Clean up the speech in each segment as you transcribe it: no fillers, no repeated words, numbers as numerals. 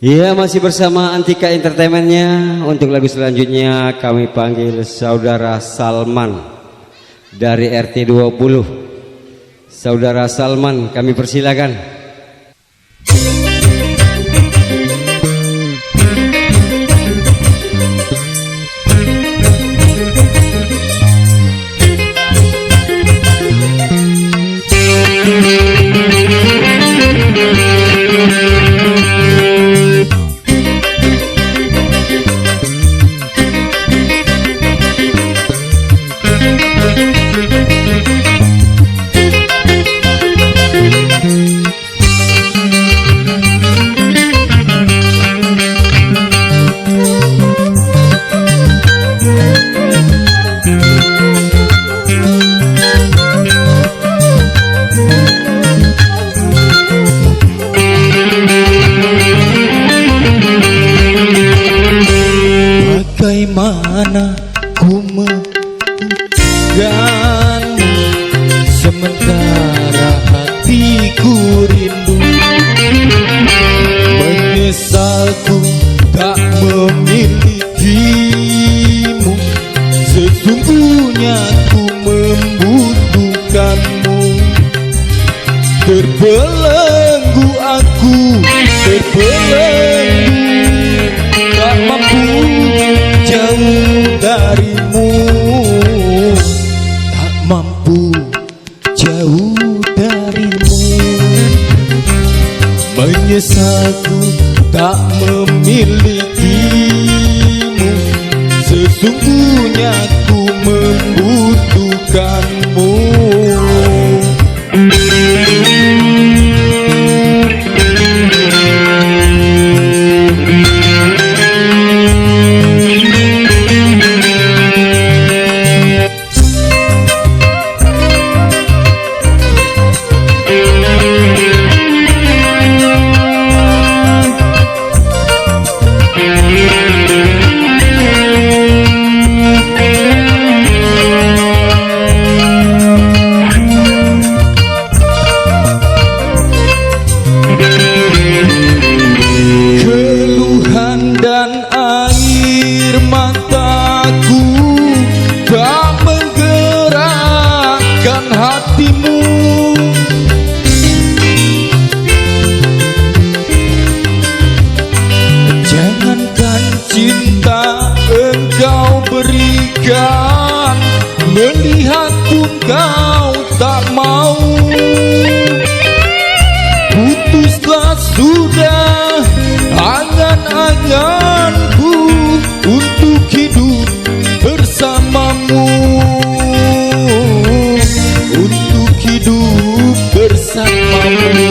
Iya, masih bersama Antika Entertainmentnya. Untuk lagu selanjutnya kami panggil Saudara Salman dari RT 20. Saudara Salman, kami persilakan. Bagaimana ku menggantimu sementara hatiku rindu. Menyesalku tak memilikimu, sesungguhnya ku membutuhkanmu. Terbelenggu aku, terbelenggu, tak mampu jauh darimu, tak mampu jauh darimu. Menyesalku tak memilikimu, sesungguhnya ku membutuhkanmu. Melihat pun kau tak mau, putuslah sudah angan-anganku untuk hidup bersamamu, untuk hidup bersamamu.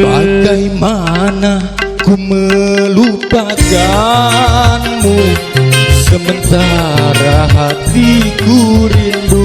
Bagaimana ku melupakanmu sementara hatiku rindu.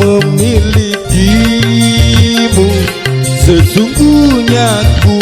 memilikimu. Sesungguhnya ku